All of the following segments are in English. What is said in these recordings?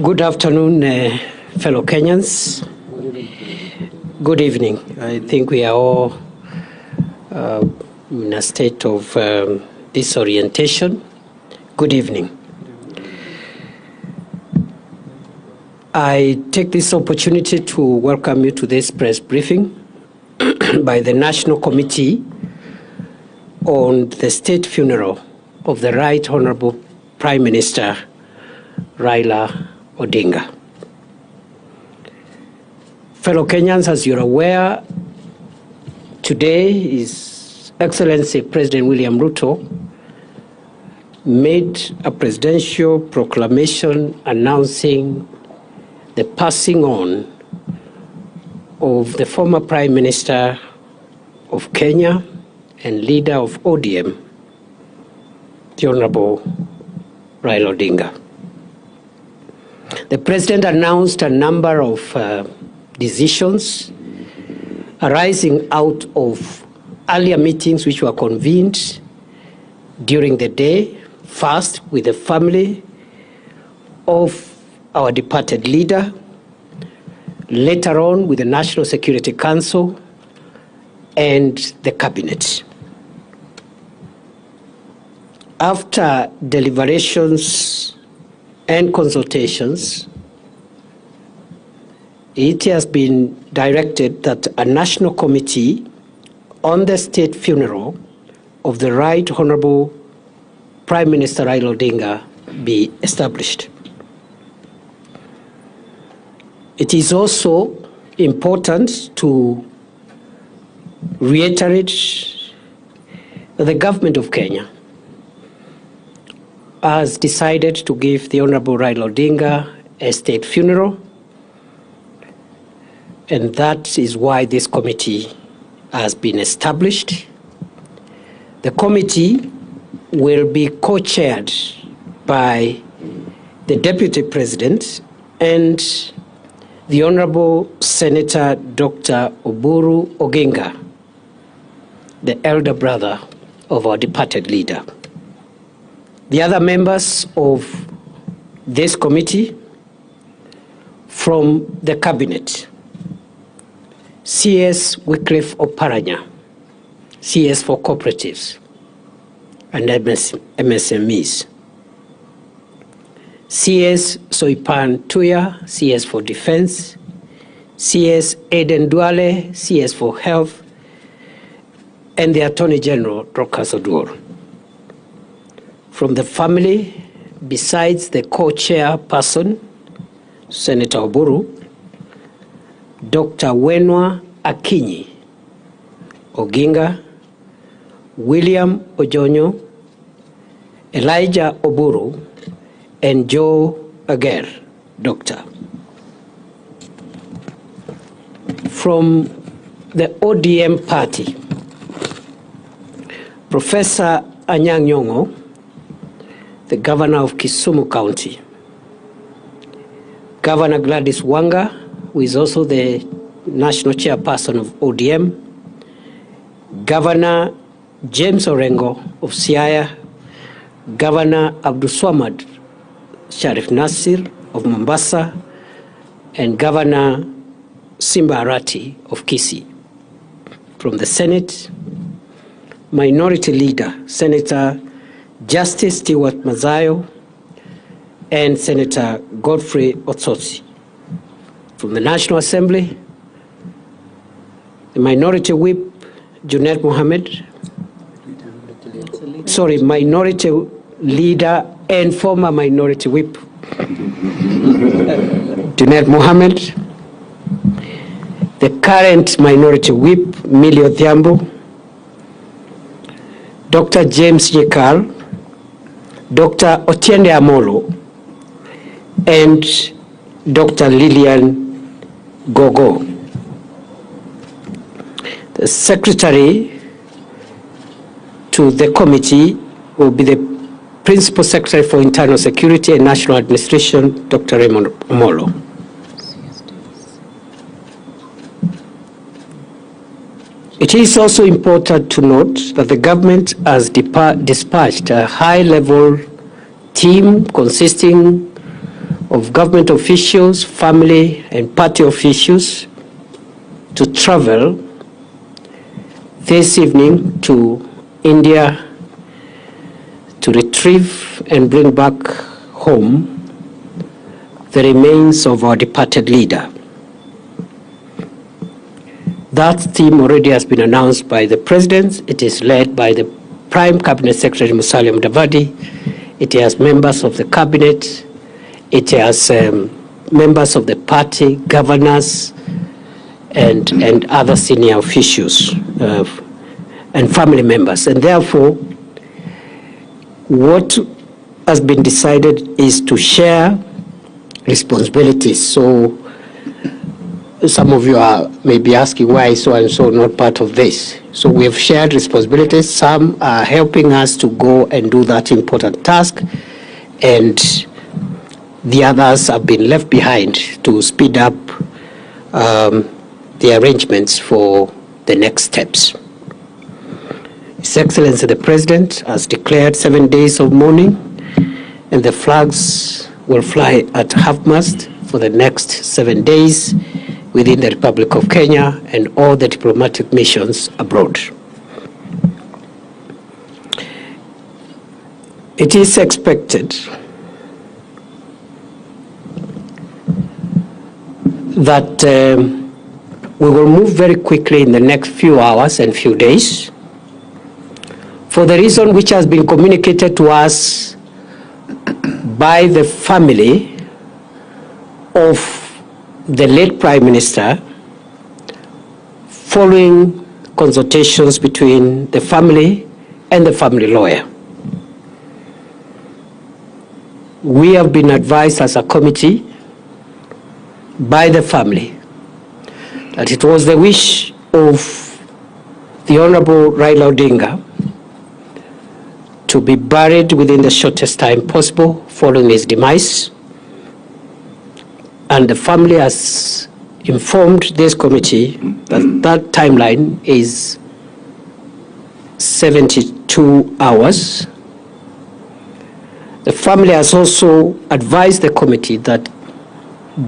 Good afternoon, fellow Kenyans. Good evening. I think we are all in a state of disorientation. Good evening. I take this opportunity to welcome you to this press briefing by the National Committee on the State Funeral of the Right Honorable Prime Minister Raila Odinga. Fellow Kenyans, as you're aware, today His Excellency President William Ruto made a presidential proclamation announcing the passing on of the former Prime Minister of Kenya and leader of ODM, the Honorable Raila Odinga. The President announced a number of decisions arising out of earlier meetings which were convened during the day, first with the family of our departed leader, later on with the National Security Council and the Cabinet. After deliberations and consultations, it has been directed that a national committee on the state funeral of the Right Honorable Prime Minister Raila Odinga be established. It is also important to reiterate that the government of Kenya has decided to give the Honorable Raila Odinga a state funeral, and that is why this committee has been established. The committee will be co-chaired by the Deputy President and the Honorable Senator Dr. Oburu Oginga, the elder brother of our departed leader. The other members of this committee from the Cabinet: CS Wycliffe Oparanya, CS for Cooperatives and MSMEs. CS Soipan Tuya, CS for Defense. CS Aden Duale, CS for Health. And the Attorney General, Dorcas Oduor. From the family, besides the co-chair person, Senator Oburu, Dr. Wenwa Akinyi Oginga, William Ojonyo, Elijah Oburu, and Joe Ager, Doctor. From the ODM party, Professor Anyang' Nyong'o, the Governor of Kisumu County, Governor Gladys Wanga, who is also the National Chairperson of ODM, Governor James Orengo of Siaya, Governor Abdulswamad Sharif Nasir of Mombasa, and Governor Simba Arati of Kisii. From the Senate, Minority Leader Senator Justice Stewart Mazayo and Senator Godfrey Otsotsi. From the National Assembly, the Minority Whip Junet Mohammed, Minority Leader and former Minority Whip Junet Mohammed, the current Minority Whip Millie Odhiambo, Dr. James Yekal, Dr. Otiende Amolo, and Dr. Lillian Gogo. The secretary to the committee will be the Principal Secretary for Internal Security and National Administration, Dr. Raymond Omolo. It is also important to note that the government has dispatched a high-level team consisting of government officials, family, and party officials to travel this evening to India to retrieve and bring back home the remains of our departed leader. That team already has been announced by the President. It is led by the Prime Cabinet Secretary Musalia Mudavadi. It has members of the Cabinet. It has members of the party, governors, and other senior officials and family members. And therefore, what has been decided is to share responsibilities. So some of you may be asking why so and so not part of this. So we have shared responsibilities. Some are helping us to go and do that important task, and the others have been left behind to speed up the arrangements for the next steps. His Excellency the President has declared 7 days of mourning, and the flags will fly at half-mast for the next 7 days within the Republic of Kenya and all the diplomatic missions abroad. It is expected that we will move very quickly in the next few hours and few days for the reason which has been communicated to us by the family of the late Prime Minister following consultations between the family and the family lawyer. We have been advised as a committee by the family that it was the wish of the Honorable Raila Odinga to be buried within the shortest time possible following his demise. And the family has informed this committee that that timeline is 72 hours. The family has also advised the committee that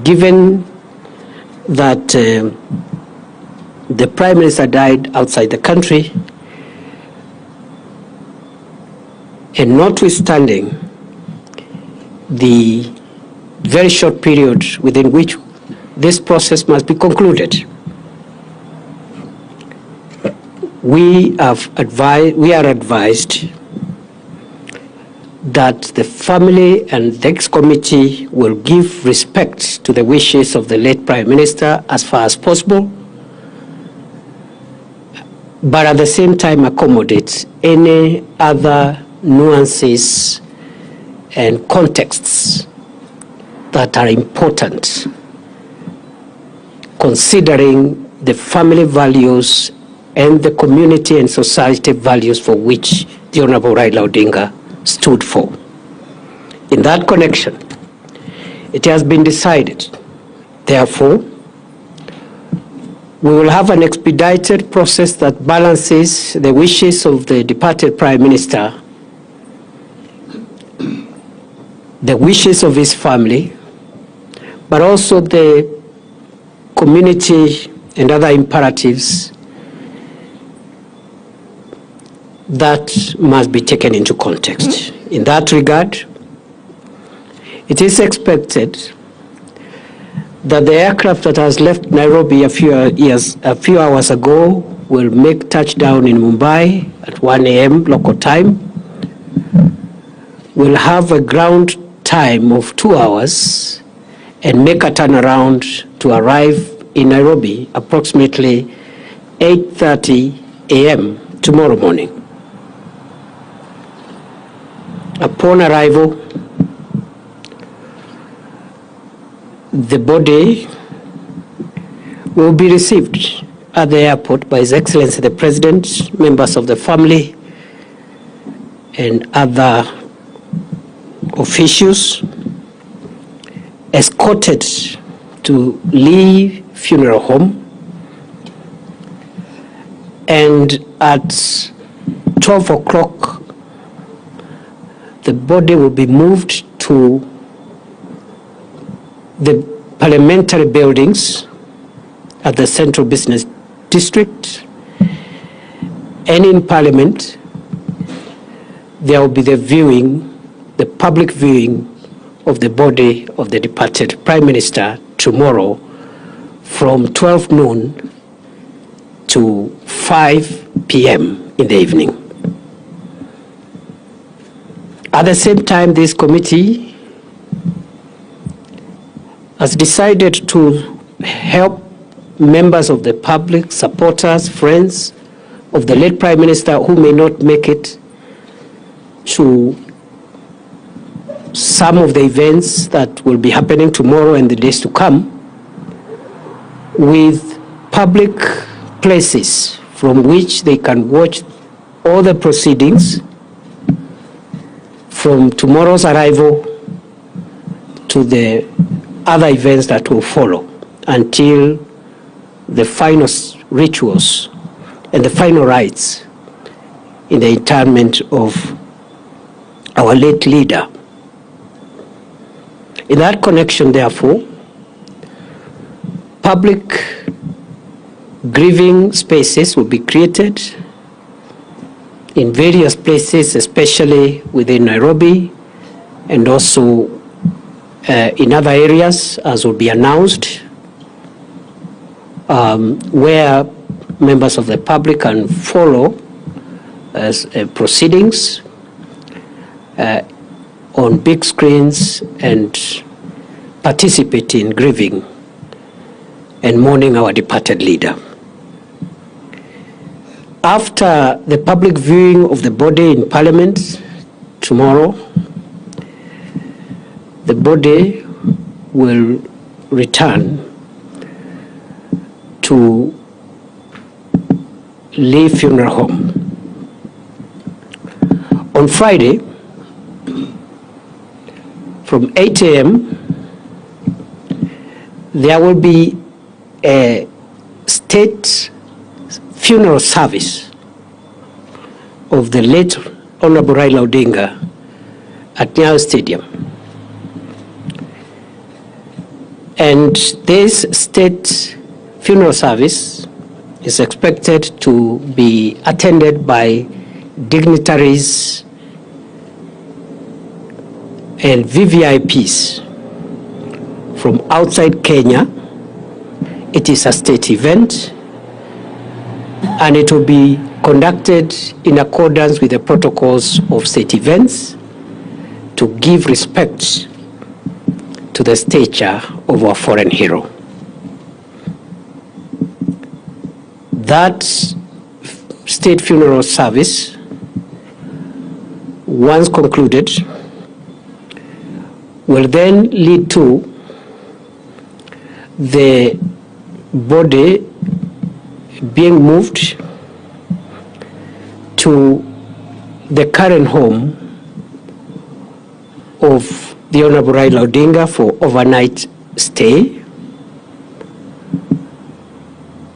given that the Prime Minister died outside the country, and notwithstanding the very short period within which this process must be concluded, we are advised that the family and the ex-committee will give respect to the wishes of the late Prime Minister as far as possible, but at the same time accommodate any other nuances and contexts that are important, considering the family values and the community and society values for which the Honorable Raila Odinga stood for. In that connection, it has been decided, therefore, we will have an expedited process that balances the wishes of the departed Prime Minister, the wishes of his family, but also the community and other imperatives that must be taken into context. In that regard, it is expected that the aircraft that has left Nairobi a few hours ago will make touchdown in Mumbai at 1 a.m. local time. We'll have a ground time of 2 hours and make a turnaround to arrive in Nairobi approximately 8:30 a.m. tomorrow morning. Upon arrival, the body will be received at the airport by His Excellency the President, members of the family, and other officials, escorted to Lee Funeral Home, And at 12 o'clock, the body will be moved to the parliamentary buildings at the Central Business District. And in Parliament, there will be the public viewing of the body of the departed Prime Minister tomorrow from 12 noon to 5 p.m. in the evening. At the same time, this committee has decided to help members of the public, supporters, friends of the late Prime Minister who may not make it to some of the events that will be happening tomorrow and the days to come, with public places from which they can watch all the proceedings from tomorrow's arrival to the other events that will follow until the final rituals and the final rites in the interment of our late leader. In that connection, therefore, public grieving spaces will be created in various places, especially within Nairobi and also in other areas, as will be announced, where members of the public can follow proceedings on big screens and participate in grieving and mourning our departed leader. After the public viewing of the body in Parliament tomorrow, the body will return to Lee Funeral Home. On Friday, from 8 a.m., there will be a state funeral service of the late Honorable Raila Odinga at Nyayo Stadium. And this state funeral service is expected to be attended by dignitaries and VVIPs from outside Kenya. It is a state event, and it will be conducted in accordance with the protocols of state events to give respect to the stature of our foreign hero. That state funeral service, once concluded, will then lead to the body being moved to the current home of the Honorable Raila Odinga for overnight stay.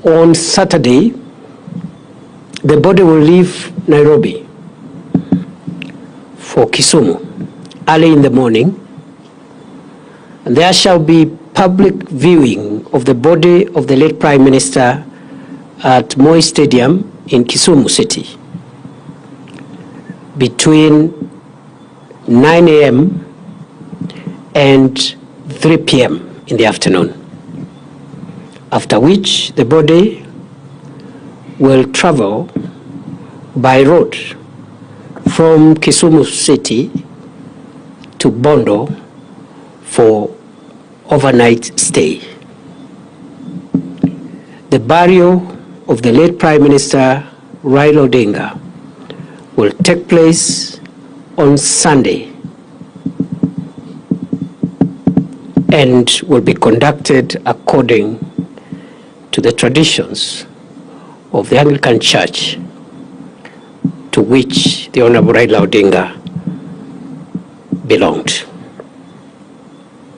On Saturday, the body will leave Nairobi for Kisumu early in the morning, and there shall be public viewing of the body of the late Prime Minister at Moi Stadium in Kisumu City between 9 a.m. and 3 p.m. in the afternoon, after which the body will travel by road from Kisumu City to Bondo for overnight stay. The burial of the late Prime Minister Raila Odinga will take place on Sunday and will be conducted according to the traditions of the Anglican Church, to which the Honorable Raila Odinga belonged.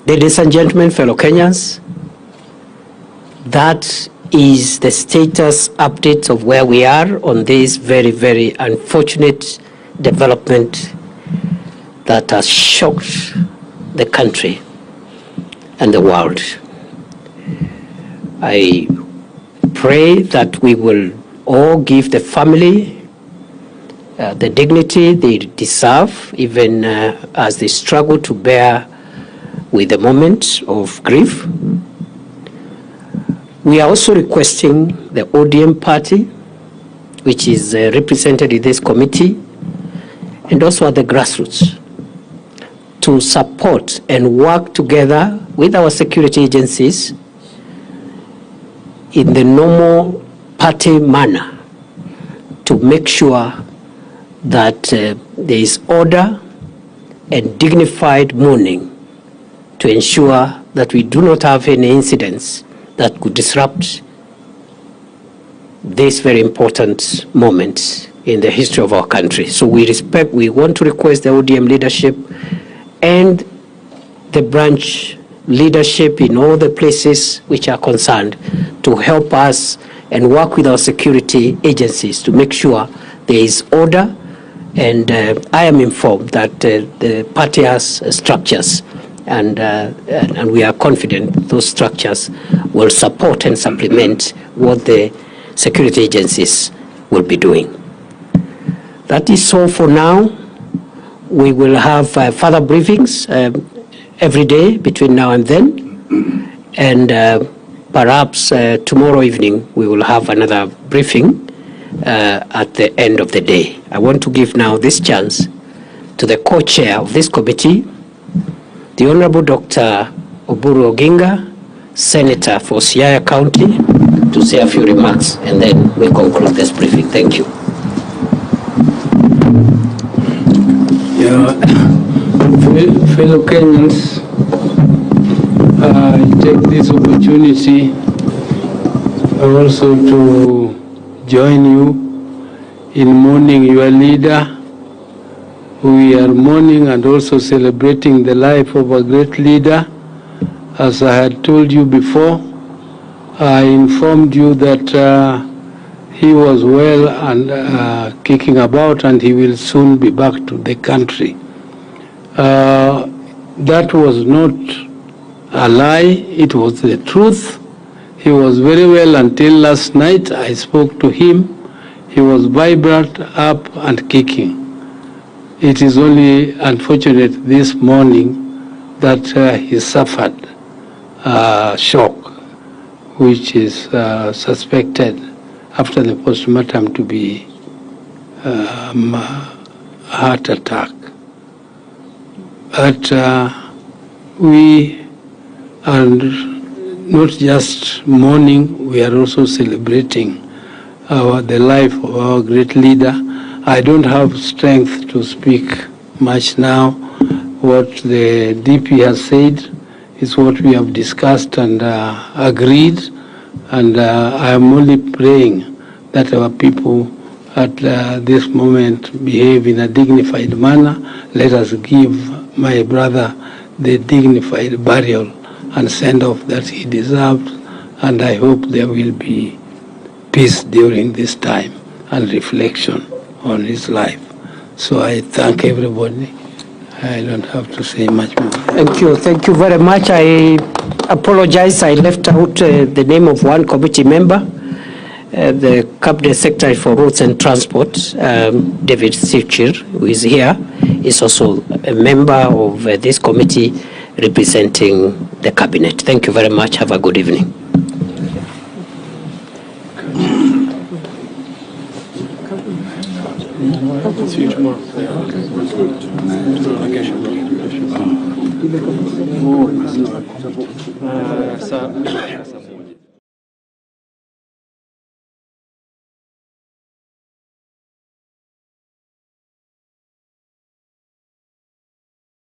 Ladies and gentlemen, fellow Kenyans, that is the status update of where we are on this very, very unfortunate development that has shocked the country and the world. I pray that we will all give the family the dignity they deserve, even as they struggle to bear with the moment of grief. We are also requesting the ODM party, which is represented in this committee, and also at the grassroots, to support and work together with our security agencies in the normal party manner to make sure that there is order and dignified mourning to ensure that we do not have any incidents that could disrupt this very important moment in the history of our country. So we want to request the ODM leadership and the branch leadership in all the places which are concerned to help us and work with our security agencies to make sure there is order. And I am informed that the party has structures, and we are confident those structures will support and supplement what the security agencies will be doing. That is all for now. We will have further briefings every day between now and then, and perhaps tomorrow evening we will have another briefing at the end of the day. I want to give now this chance to the co-chair of this committee, the Honorable Dr. Oburu Oginga, Senator for Siaya County, to say a few remarks, and then we conclude this briefing. Thank you. Fellow Kenyans, I take this opportunity also to join you in mourning your leader. We are mourning and also celebrating the life of a great leader. As I had told you before, I informed you that he was well and kicking about, and he will soon be back to the country. That was not a lie, it was the truth. He was very well until last night. I spoke to him. He was vibrant, up and kicking. It is only unfortunate this morning that he suffered shock, which is suspected after the postmortem to be heart attack. But we are not just mourning, we are also celebrating the life of our great leader. I don't have strength to speak much now. What the DP has said is what we have discussed and agreed, and I am only praying that our people at this moment behave in a dignified manner. Let us give my brother the dignified burial and send off that he deserves, and I hope there will be peace during this time and reflection on his life. So I thank everybody. I don't have to say much more. Thank you very much. I apologize, I left out the name of one committee member, the Cabinet Secretary for Roads and Transport, David Sichir, who is here, is also a member of this committee representing the Cabinet. Thank you very much. Have a good evening. See you tomorrow.